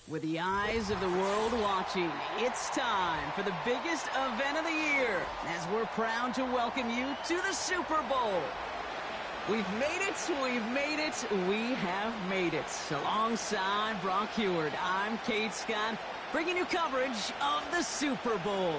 With the eyes of the world watching, it's time for the biggest event of the year as we're proud to welcome you to the Super Bowl. We've made it, we have made it. Alongside Brock Heward, I'm Kate Scott, bringing you coverage of the Super Bowl.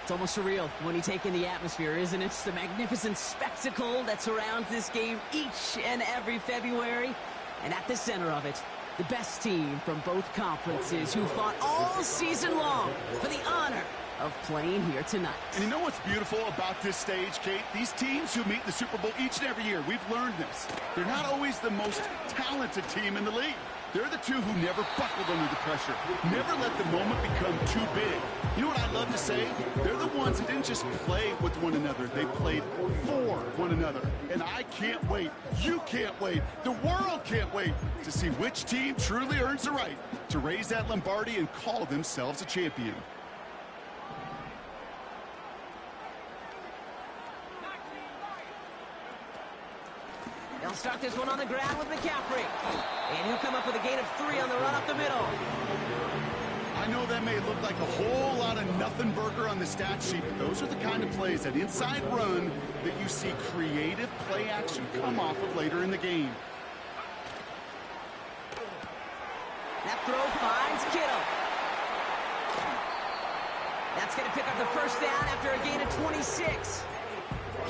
It's almost surreal when you take in the atmosphere, isn't it? The magnificent spectacle that surrounds this game each and every February. And at the center of it, the best team from both conferences who fought all season long for the honor of playing here tonight. And you know what's beautiful about this stage, Kate? These teams who meet the Super Bowl each and every year, we've learned this. They're not always the most talented team in the league. They're the two who never buckled under the pressure, never let the moment become too big. You know what I love to say? They're the ones who didn't just play with one another. They played for one another. And I can't wait. You can't wait. The world can't wait to see which team truly earns the right to raise that Lombardi and call themselves a champion. They'll start this one on the ground with McCaffrey. And he'll come up with a gain of 3 on the run up the middle. I know that may look like a whole lot of nothing burger on the stat sheet, but those are the kind of plays, that inside run, that you see creative play action come off of later in the game. That throw finds Kittle. That's going to pick up the first down after a gain of 26.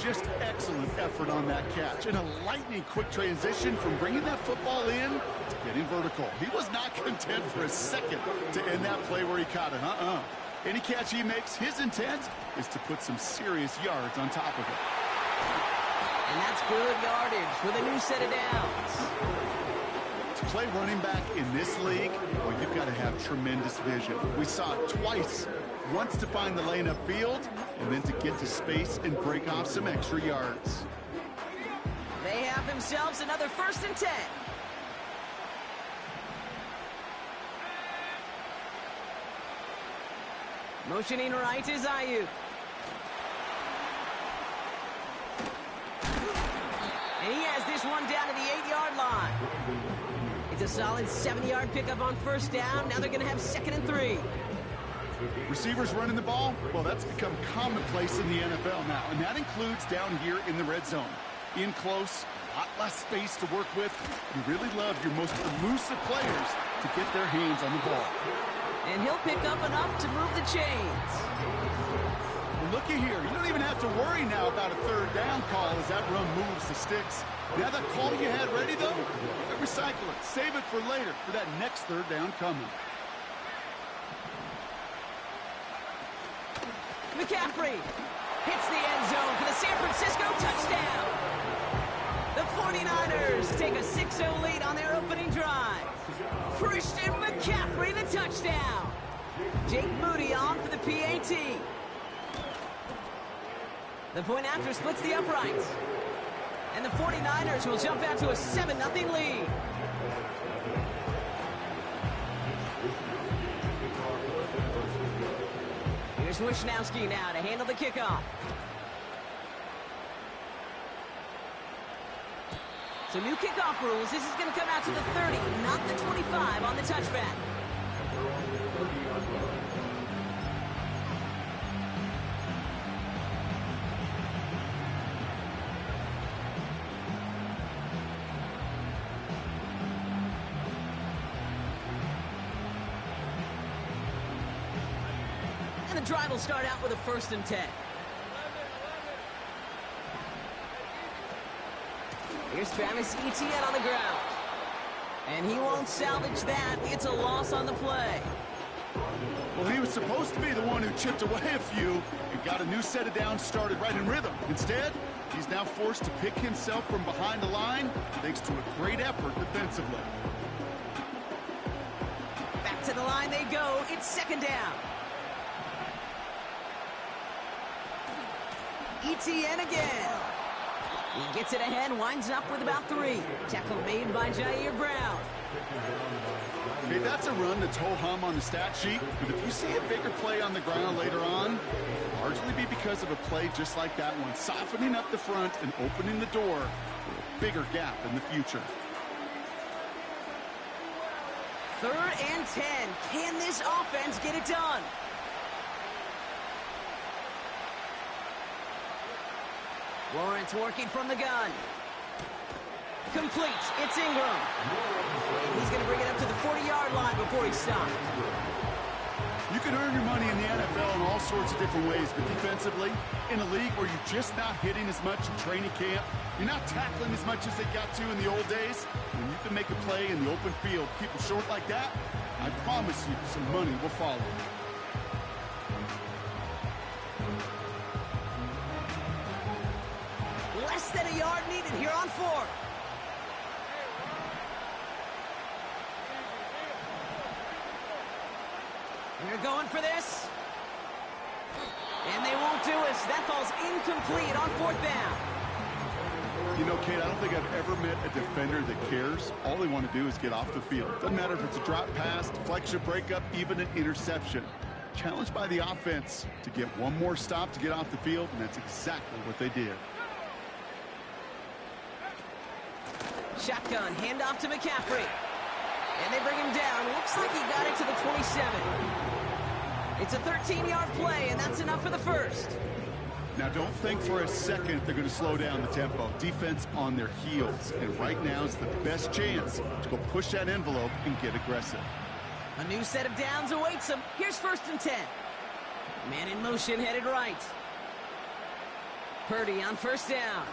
Just excellent effort on that catch. And a lightning-quick transition from bringing that football in to getting vertical. He was not content for a second to end that play where he caught it. Any catch he makes, his intent is to put some serious yards on top of it. And that's good yardage with a new set of downs. To play running back in this league, well, you've got to have tremendous vision. We saw it twice. Once to find the lane upfield, and then to get to space and break off some extra yards. They have themselves another 1st and 10. Motioning right is Ayuk. And he has this one down to the 8-yard line. It's a solid 7-yard pickup on 1st down. Now they're going to have 2nd and 3. Receivers running the ball, well, that's become commonplace in the NFL now, and that includes down here in the red zone. In close, a lot less space to work with. You really love your most elusive players to get their hands on the ball. And he'll pick up enough to move the chains. Well, looky here. You don't even have to worry now about a 3rd down call as that run moves the sticks. Now that call you had ready, though, recycle it. Save it for later for that next 3rd down coming. McCaffrey hits the end zone for the San Francisco touchdown. The 49ers take a 6-0 lead on their opening drive. Christian McCaffrey, the touchdown. Jake Moody on for the PAT. The point after splits the uprights. And the 49ers will jump out to a 7-0 lead. Here's Wishnowski now to handle the kickoff. So new kickoff rules. This is going to come out to the 30, not the 25 on the touchback. The drive will start out with a 1st and 10. Here's Travis Etienne on the ground. And he won't salvage that. It's a loss on the play. Well, he was supposed to be the one who chipped away a few and got a new set of downs started right in rhythm. Instead, he's now forced to pick himself from behind the line thanks to a great effort defensively. Back to the line they go. It's 2nd down. Etienne again. He gets it ahead, winds up with about 3. Tackle made by Jair Brown. Okay, that's a run that's ho-hum on the stat sheet, but if you see a bigger play on the ground later on, largely be because of a play just like that one, softening up the front and opening the door for a bigger gap in the future. 3rd and 10. Can this offense get it done? Lawrence working from the gun. Complete. It's Ingram. And he's going to bring it up to the 40-yard line before he stopped. You can earn your money in the NFL in all sorts of different ways, but defensively, in a league where you're just not hitting as much in training camp, you're not tackling as much as they got to in the old days, when you can make a play in the open field, keep it short like that, I promise you some money will follow. Less than a yard needed here on 4th. They're going for this. And they won't do it. That ball's incomplete on 4th down. You know, Kate, I don't think I've ever met a defender that cares. All they want to do is get off the field. Doesn't matter if it's a drop pass, deflection, breakup, even an interception. Challenged by the offense to get one more stop to get off the field, and that's exactly what they did. Shotgun, handoff to McCaffrey. And they bring him down. Looks like he got it to the 27. It's a 13-yard play, and that's enough for the first. Now, don't think for a second they're going to slow down the tempo. Defense on their heels, and right now is the best chance to go push that envelope and get aggressive. A new set of downs awaits them. Here's 1st and 10. Man in motion, headed right. Purdy on 1st down.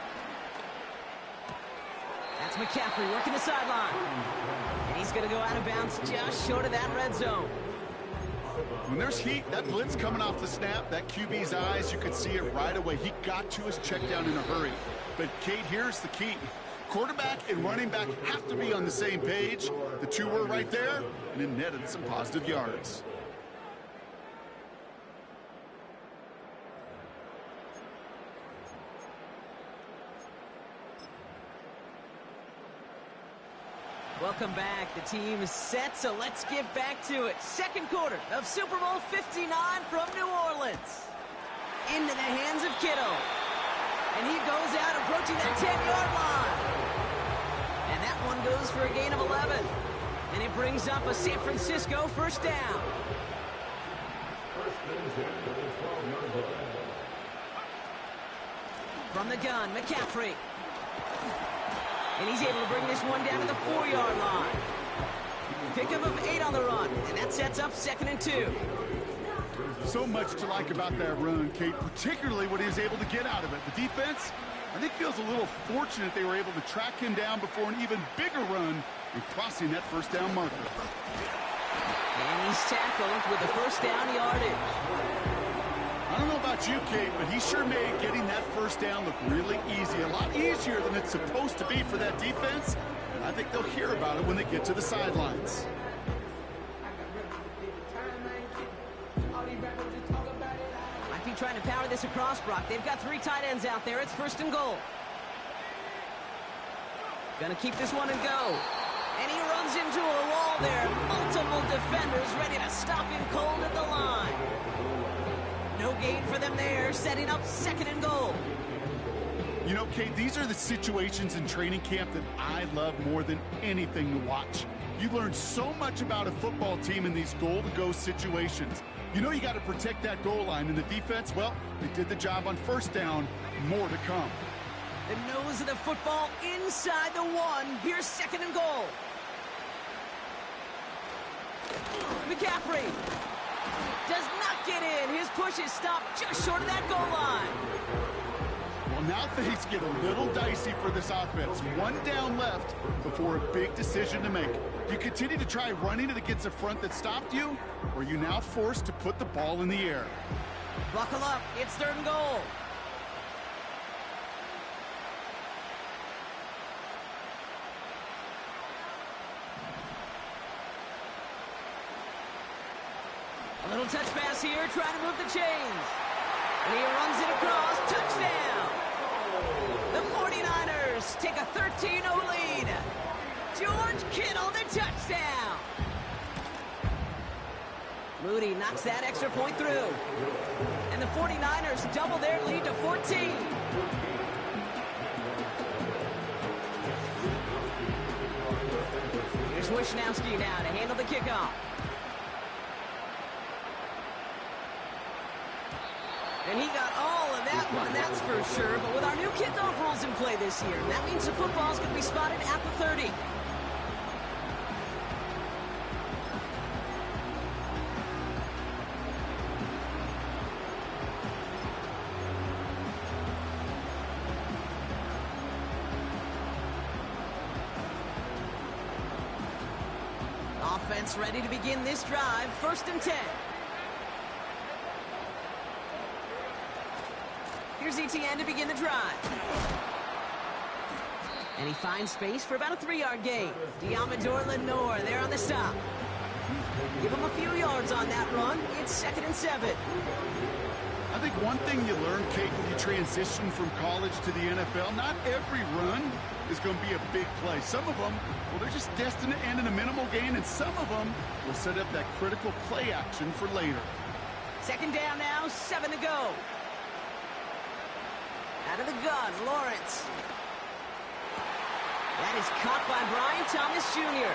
That's McCaffrey working the sideline. And he's going to go out of bounds just short of that red zone. When there's heat, that blitz coming off the snap, that QB's eyes, you could see it right away. He got to his check down in a hurry. But, Kate, here's the key. Quarterback and running back have to be on the same page. The two were right there, and it netted some positive yards. Welcome back. The team is set, so let's get back to it. 2nd quarter of Super Bowl 59 from New Orleans. Into the hands of Kittle. And he goes out approaching that 10-yard line. And that one goes for a gain of 11. And it brings up a San Francisco 1st down. From the gun, McCaffrey. And he's able to bring this one down to the 4-yard line. Pickup of 8 on the run, and that sets up 2nd and 2. So much to like about that run, Kate, particularly what he was able to get out of it. The defense, I think, feels a little fortunate they were able to track him down before an even bigger run in crossing that 1st down marker. And he's tackled with the 1st down yardage. I don't know about you, Kate, but he sure made getting that 1st down look really easy. A lot easier than it's supposed to be for that defense. And I think they'll hear about it when they get to the sidelines. Might be trying to power this across, Brock. They've got 3 tight ends out there. It's 1st and goal. Gonna keep this one and go. And he runs into a wall there. Multiple defenders ready to stop him cold at the line. No gain for them there, setting up 2nd and goal. You know, Kate, these are the situations in training camp that I love more than anything to watch. You learn so much about a football team in these goal-to-go situations. You know you got to protect that goal line, and the defense, well, they did the job on 1st down. More to come. The nose of the football inside the 1. Here's 2nd and goal. McCaffrey does not get in. His push is stopped just short of that goal line. Well, now things get a little dicey for this offense. 1 down left before a big decision to make. You continue to try running it against a front that stopped you, or are you now forced to put the ball in the air? Buckle up. It's 3rd and goal. A little touch pass here, trying to move the chains. And he runs it across. Touchdown! The 49ers take a 13-0 lead. George Kittle, the touchdown. Moody knocks that extra point through. And the 49ers double their lead to 14. Here's Wishnowski now to handle the kickoff. And he got all of that one, that's for sure. But with our new kickoff rules in play this year, that means the football's going to be spotted at the 30. Offense ready to begin this drive. 1st and 10. Here's ETN to begin the drive. And he finds space for about a 3-yard gain. Diamador Lenore there on the stop. Give him a few yards on that run. It's 2nd and 7. I think one thing you learn, Kate, when you transition from college to the NFL, not every run is going to be a big play. Some of them, well, they're just destined to end in a minimal gain, and some of them will set up that critical play action for later. 2nd down now, 7 to go. Out of the gun, Lawrence. That is caught by Brian Thomas Jr.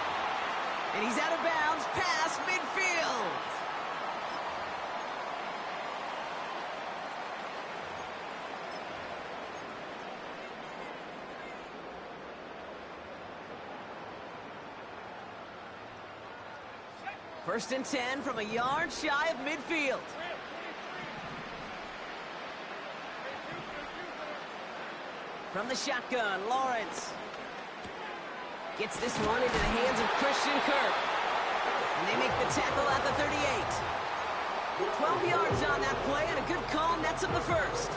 And he's out of bounds past midfield. First and 10 from a yard shy of midfield. From the shotgun, Lawrence gets this one into the hands of Christian Kirk. And they make the tackle at the 38. 12 yards on that play, and a good call nets him the first.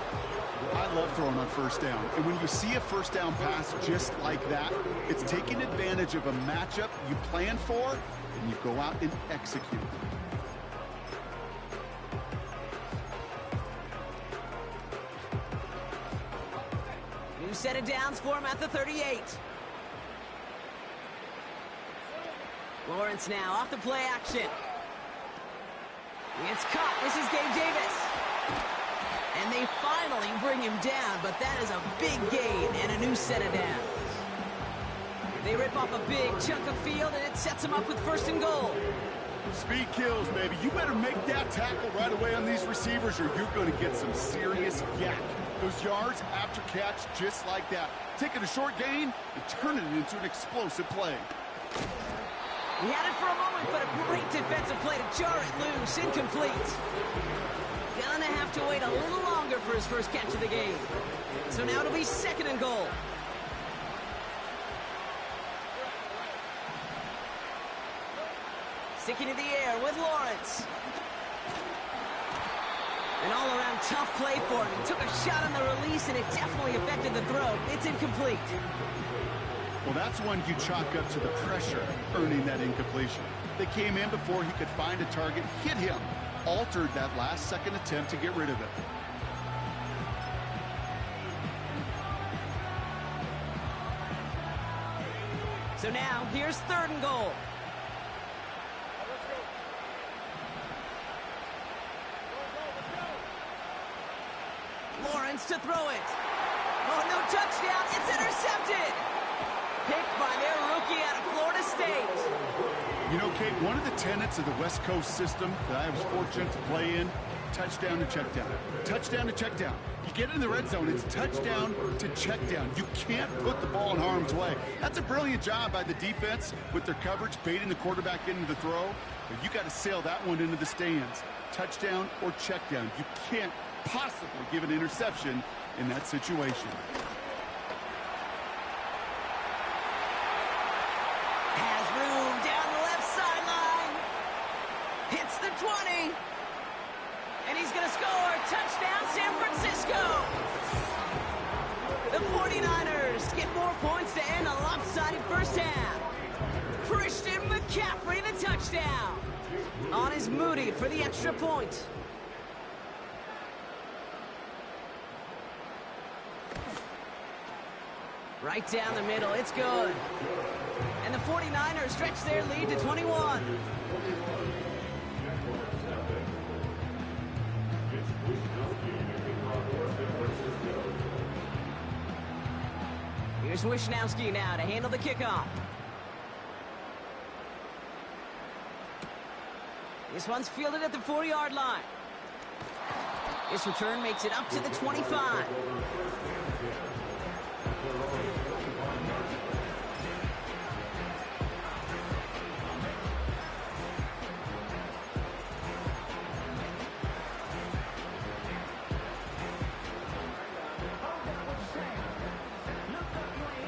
I love throwing on 1st down. And when you see a 1st down pass just like that, it's taking advantage of a matchup you plan for, and you go out and execute. New set of downs for him at the 38. Lawrence now off the play action. It's caught. This is Gabe Davis. And they finally bring him down, but that is a big gain and a new set of downs. They rip off a big chunk of field, and it sets them up with 1st and goal. Speed kills, baby. You better make that tackle right away on these receivers, or you're going to get some serious yak. Those yards after catch just like that. Taking a short gain and turning it into an explosive play. He had it for a moment, but a great defensive play to jar it loose. Incomplete. Gonna have to wait a little longer for his first catch of the game. So now it'll be 2nd and goal. Sticking to the air with Lawrence. An all-around tough play for him. He took a shot on the release, and it definitely affected the throw. It's incomplete. Well, that's one you chalk up to the pressure, earning that incompletion. They came in before he could find a target, hit him, altered that last-second attempt to get rid of it. So now, here's 3rd and goal. Lawrence to throw it. Oh, no touchdown. It's intercepted. Picked by their rookie out of Florida State. You know, Kate, one of the tenets of the West Coast system that I was fortunate to play in, touchdown to check down. Touchdown to check down. You get in the red zone, it's touchdown to check down. You can't put the ball in harm's way. That's a brilliant job by the defense with their coverage, baiting the quarterback into the throw. But you got to sail that one into the stands. Touchdown or check down. You can't possibly give an interception in that situation. Has room down the left sideline. Hits the 20. And he's going to score. Touchdown, San Francisco. The 49ers get more points to end a lopsided first half. Christian McCaffrey, the touchdown. On is Moody for the extra point. Right down the middle, it's good. And the 49ers stretch their lead to 21. Here's Wishnowski now to handle the kickoff. This one's fielded at the 4-yard line. This return makes it up to the 25.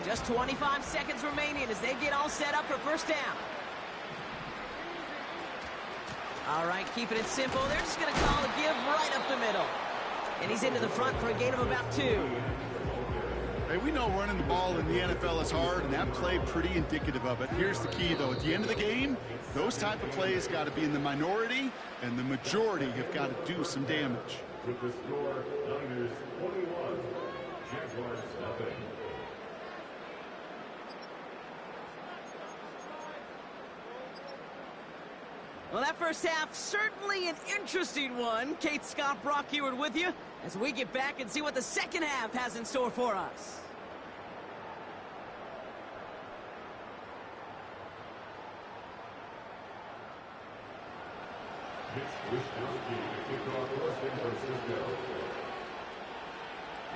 Just 25 seconds remaining as they get all set up for first down. All right, keeping it simple. They're just going to call a give right up the middle. And he's into the front for a gain of about 2. Hey, we know running the ball in the NFL is hard, and that play pretty indicative of it. Here's the key, though. At the end of the game, those type of plays got to be in the minority, and the majority have got to do some damage. With the score, Niners 21, Jaguars nothing. Well, that first half, certainly an interesting one. Kate, Scott, Brock Heward with you as we get back and see what the second half has in store for us.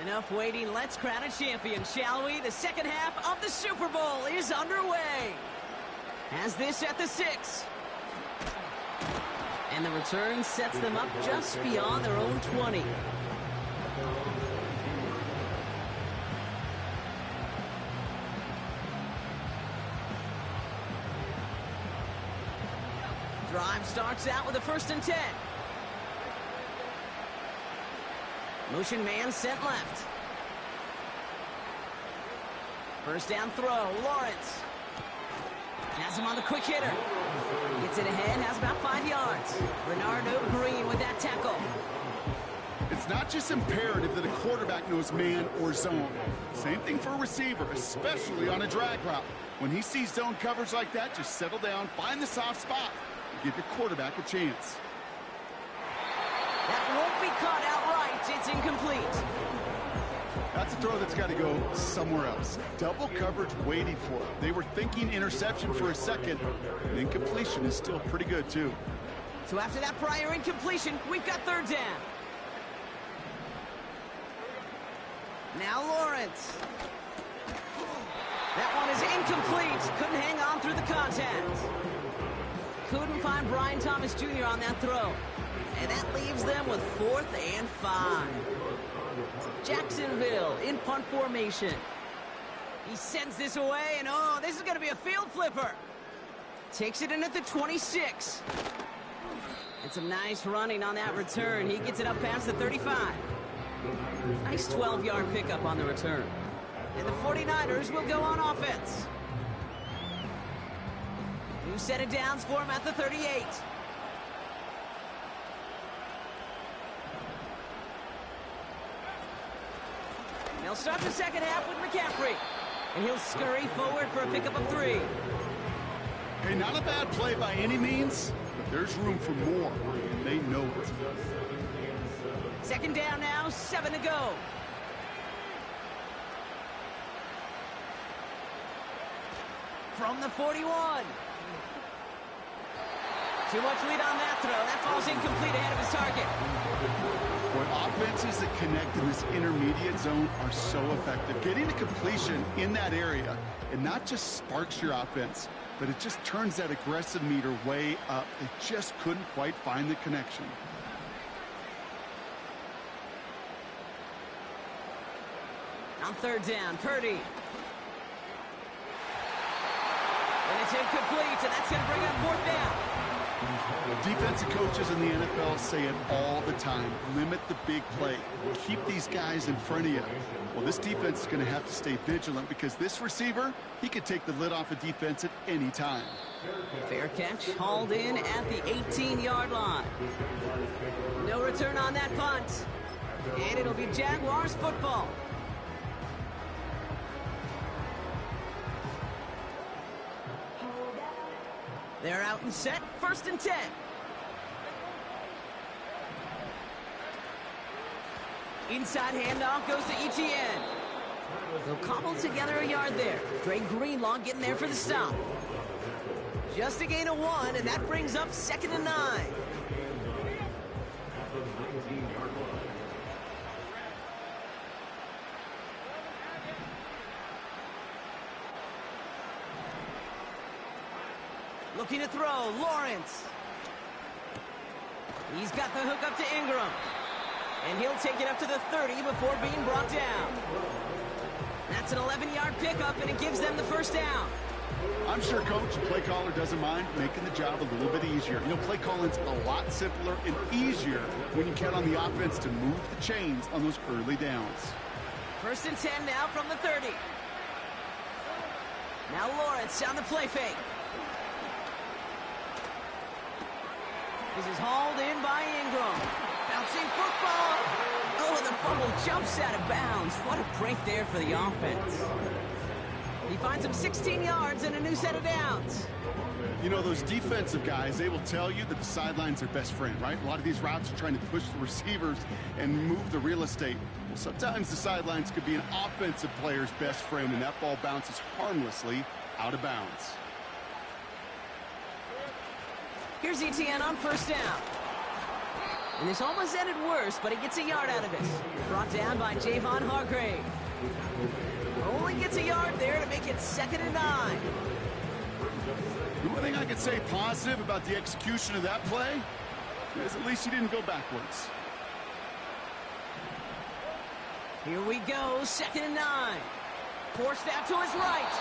Enough waiting. Let's crown a champion, shall we? The second half of the Super Bowl is underway. Has this at the 6. And the return sets them up just beyond their own 20. Drive starts out with a 1st and 10. Motion man sent left. First down throw, Lawrence. Has him on the quick hitter. Gets it ahead, has about 5 yards. Bernardo Green with that tackle. It's not just imperative that a quarterback knows man or zone. Same thing for a receiver, especially on a drag route. When he sees zone coverage like that, just settle down, find the soft spot, and give your quarterback a chance. That won't be caught outright. It's incomplete. That's a throw that's got to go somewhere else. Double coverage waiting for it. They were thinking interception for a second, and incompletion is still pretty good, too. So after that prior incompletion, we've got 3rd down. Now Lawrence. That one is incomplete. Couldn't hang on through the contact. Couldn't find Brian Thomas Jr. on that throw. And that leaves them with 4th and 5. Jacksonville in punt formation. He sends this away, and oh, this is going to be a field flipper. Takes it in at the 26. And some nice running on that return. He gets it up past the 35. Nice 12-yard pickup on the return. And the 49ers will go on offense. New set of downs for him at the 38. They'll start the second half with McCaffrey. And he'll scurry forward for a pickup of 3. Hey, not a bad play by any means, but there's room for more, and they know it. Second down now, 7 to go. From the 41. Too much lead on that throw. That falls incomplete ahead of his target. Boy, offenses that connect in this intermediate zone are so effective. Getting a completion in that area, it not just sparks your offense, but it just turns that aggressive meter way up. They just couldn't quite find the connection. On 3rd down, Purdy. And it's incomplete, and that's going to bring up 4th down. Defensive coaches in the NFL say it all the time. Limit the big play. Keep these guys in front of you. Well, this defense is going to have to stay vigilant because this receiver, he could take the lid off a defense at any time. Fair catch, hauled in at the 18-yard line. No return on that punt. And it'll be Jaguars football. They're out and set, 1st and 10. Inside handoff goes to Etienne. They'll cobble together a yard there. Dre Greenlaw getting there for the stop. Just a gain of 1, and that brings up 2nd and 9. At the 19-yard line. Looking to throw, Lawrence. He's got the hook up to Ingram. And he'll take it up to the 30 before being brought down. That's an 11-yard pickup, and it gives them the first down. I'm sure Coach, play caller doesn't mind making the job a little bit easier. You know, play calling's a lot simpler and easier when you count on the offense to move the chains on those early downs. 1st and 10 now from the 30. Now Lawrence on the play fake. This is hauled in by Ingram. Bouncing football. Oh, the fumble jumps out of bounds. What a break there for the offense. He finds him 16 yards and a new set of downs. You know, those defensive guys, they will tell you that the sideline's their best friend, right? A lot of these routes are trying to push the receivers and move the real estate. Well, sometimes the sidelines could be an offensive player's best friend, and that ball bounces harmlessly out of bounds. Here's ETN on 1st down. And this almost ended worse, but he gets a yard out of it. Brought down by Javon Hargrave. Only gets a yard there to make it 2nd and 9. The one thing I could say positive about the execution of that play is at least he didn't go backwards. Here we go, 2nd and 9. Forced out to his right.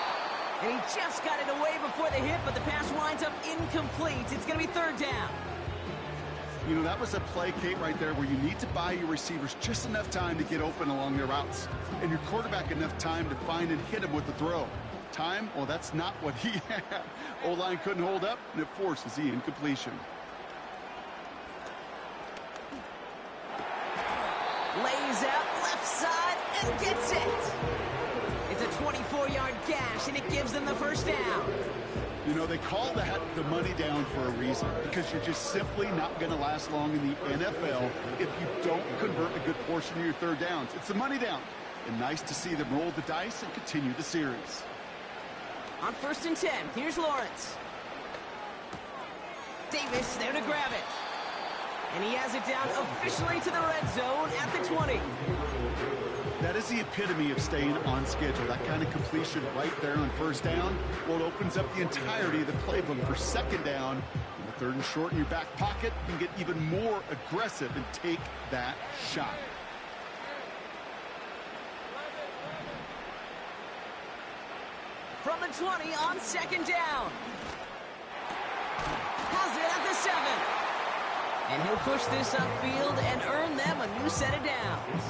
And he just got it away before the hit, but the pass winds up incomplete. It's going to be 3rd down. You know, that was a play, Kate, right there where you need to buy your receivers just enough time to get open along their routes. And your quarterback enough time to find and hit him with the throw. Time? Well, that's not what he had. O-line couldn't hold up, and it forces the incompletion. Lays out left side and gets it. It's a 24-yard gash, and it gives them the first down. You know, they call that the money down for a reason, because you're just simply not going to last long in the NFL if you don't convert a good portion of your 3rd downs. It's the money down. And nice to see them roll the dice and continue the series. On 1st and 10, here's Lawrence. Davis there to grab it. And he has it down officially to the red zone at the 20. That is the epitome of staying on schedule. That kind of completion right there on 1st down. Well, it opens up the entirety of the playbook for 2nd down. And the 3rd and short in your back pocket, you can get even more aggressive and take that shot. From the 20 on 2nd down. Has it at the 7. And he'll push this upfield and earn them a new set of downs.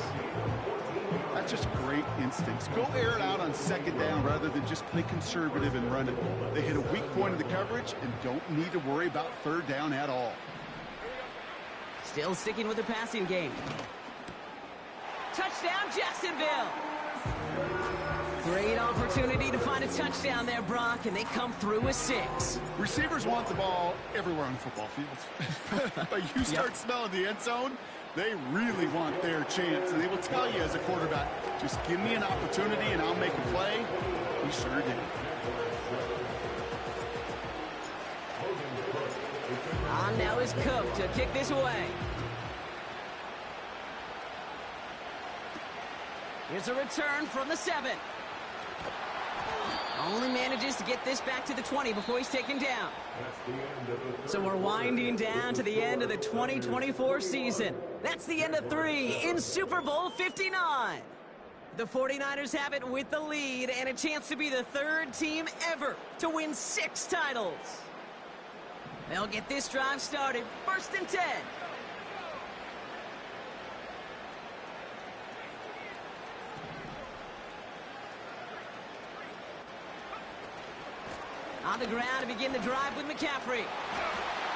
That's just great instincts. Go air it out on 2nd down rather than just play conservative and run it. They hit a weak point of the coverage and don't need to worry about 3rd down at all. Still sticking with the passing game. Touchdown, Jacksonville. Great opportunity to find a touchdown there, Brock, and they come through with 6. Receivers want the ball everywhere on football fields. But you start smelling the end zone, they really want their chance. And they will tell you as a quarterback, just give me an opportunity and I'll make a play. He sure did. On now is Cook to kick this away. Here's a return from the 7. Only manages to get this back to the 20 before he's taken down. So we're winding down to the end of the 2024 season. That's the end of 3 in Super Bowl 59. The 49ers have it with the lead and a chance to be the 3rd team ever to win 6 titles. They'll get this drive started. 1st and 10. On the ground to begin the drive with McCaffrey.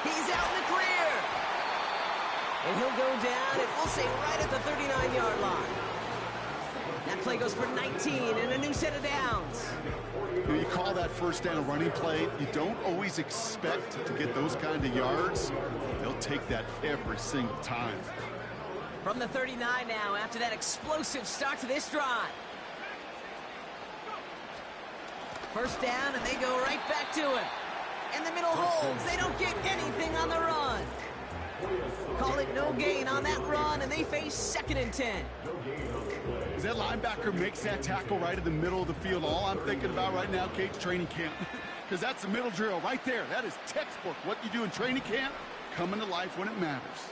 He's out in the clear. And he'll go down, and we'll say right at the 39-yard line. That play goes for 19 and a new set of downs. You call that 1st down running play. You don't always expect to get those kind of yards. They'll take that every single time. From the 39 now after that explosive start to this drive. 1st down, and they go right back to him. And the middle holds. They don't get anything on the run. Call it no gain on that run, and they face 2nd and 10. As that linebacker makes that tackle right in the middle of the field, all I'm thinking about right now, Kate's training camp. Because that's the middle drill right there. That is textbook. What you do in training camp, coming to life when it matters.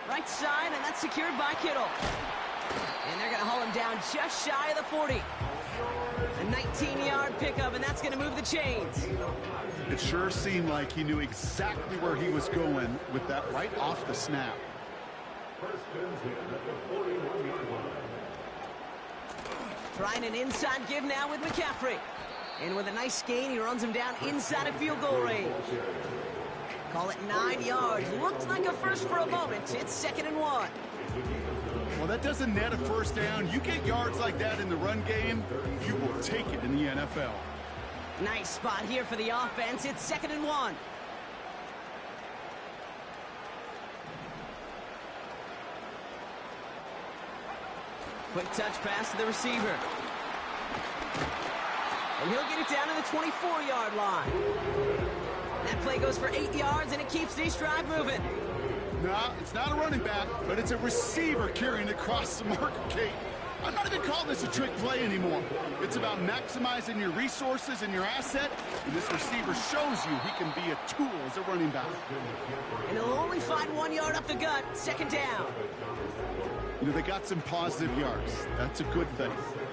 Right side, and that's secured by Kittle. And they're going to haul him down just shy of the 40. A 19-yard pickup, and that's going to move the chains. It sure seemed like he knew exactly where he was going with that right off the snap. Trying an inside give now with McCaffrey. And with a nice gain, he runs him down inside of field goal range. Call it 9 yards. Looked like a first for a moment. It's 2nd and 1. Well, that doesn't net a first down. You get yards like that in the run game, you will take it in the NFL. Nice spot here for the offense. It's 2nd and 1. Quick touch pass to the receiver. And he'll get it down to the 24-yard line. That play goes for 8 yards, and it keeps this drive moving. No, it's not a running back, but it's a receiver carrying across the market, Kate. I'm not even calling this a trick play anymore. It's about maximizing your resources and your asset, and this receiver shows you he can be a tool as a running back. And he'll only find 1 yard up the gut, 2nd down. You know, they got some positive yards. That's a good thing.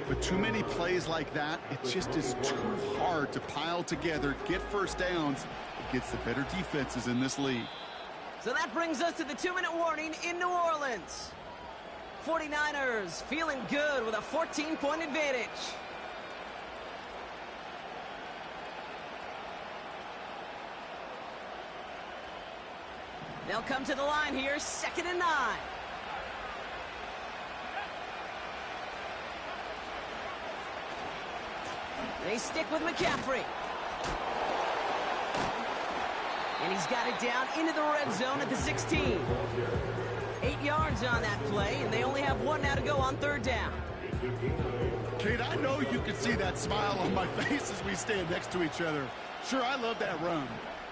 But too many plays like that, it just is too hard to pile together, get first downs against the better defenses in this league. So that brings us to the 2-minute warning in New Orleans. 49ers feeling good with a 14-point advantage. They'll come to the line here, 2nd and 9. They stick with McCaffrey. And he's got it down into the red zone at the 16. 8 yards on that play, and they only have 1 now to go on 3rd down. Kate, I know you can see that smile on my face as we stand next to each other. Sure, I love that run.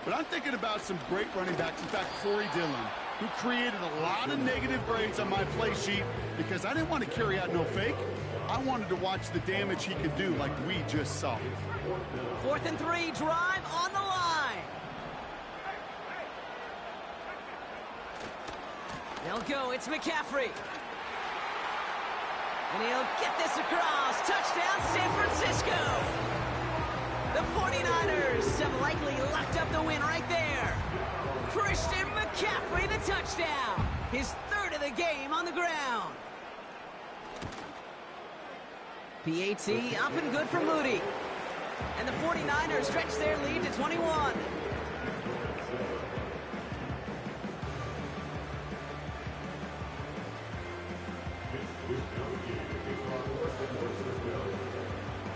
But I'm thinking about some great running backs. In fact, Corey Dillon, who created a lot of negative grades on my play sheet because I didn't want to carry out no fake. I wanted to watch the damage he could do like we just saw. 4th and 3, drive on the line. They'll go, it's McCaffrey. And he'll get this across. Touchdown, San Francisco. The 49ers have likely locked up the win right there. Christian McCaffrey, the touchdown. His 3rd of the game on the ground. PAT up and good for Moody. And the 49ers stretch their lead to 21.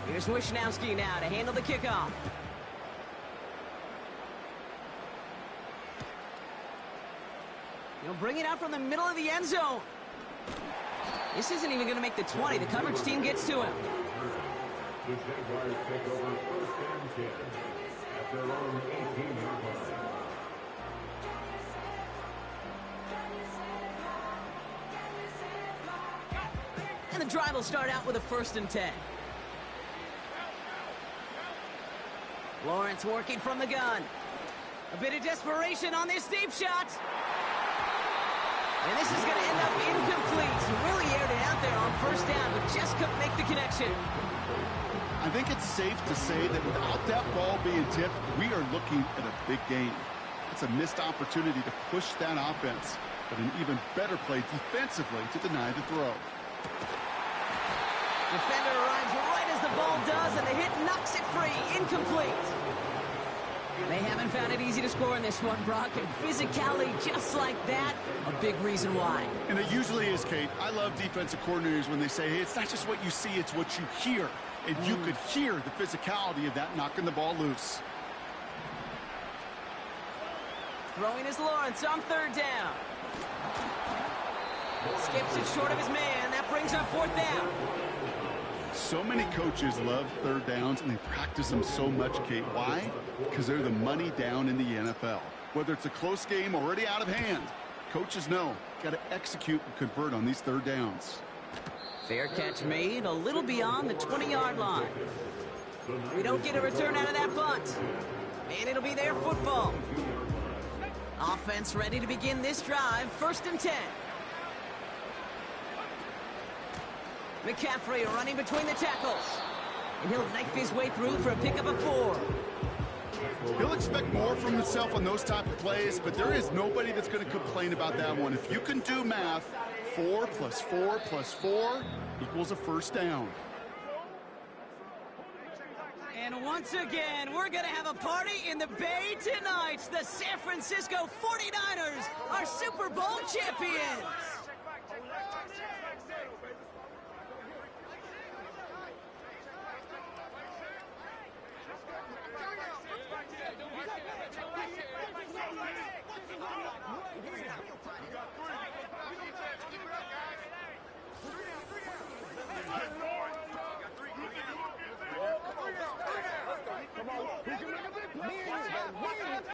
Here's Wishnowski now to handle the kickoff. He'll bring it out from the middle of the end zone. This isn't even going to make the 20. The coverage team gets to him. The Jaguars take over 1st and 10 at their own 18-yard line. And the drive will start out with a 1st and 10. Lawrence working from the gun. A bit of desperation on this deep shot. And this is going to end up incomplete. Really aired it out there on 1st down, but just couldn't make the connection. I think it's safe to say that without that ball being tipped, we are looking at a big game. It's a missed opportunity to push that offense, but an even better play defensively to deny the throw. Defender arrives right as the ball does, and the hit knocks it free. Incomplete. They haven't found it easy to score in this one, Brock, and physicality just like that, a big reason why. And it usually is, Kate. I love defensive coordinators when they say, hey, it's not just what you see, it's what you hear. And you could hear the physicality of that knocking the ball loose. Throwing is Lawrence on 3rd down. Skips it short of his man. That brings up 4th down. So many coaches love third downs, and they practice them so much, Kate. Why? Because they're the money down in the NFL. Whether it's a close game already out of hand, coaches know, got to execute and convert on these third downs. Fair catch made, a little beyond the 20-yard line. We don't get a return out of that punt. And it'll be their football. Offense ready to begin this drive, 1st and 10. McCaffrey running between the tackles. And he'll knife his way through for a pickup of 4. He'll expect more from himself on those type of plays, but there is nobody that's going to complain about that one. If you can do math, 4 plus 4 plus 4 equals a 1st down. And once again, we're going to have a party in the Bay tonight. The San Francisco 49ers are Super Bowl champions.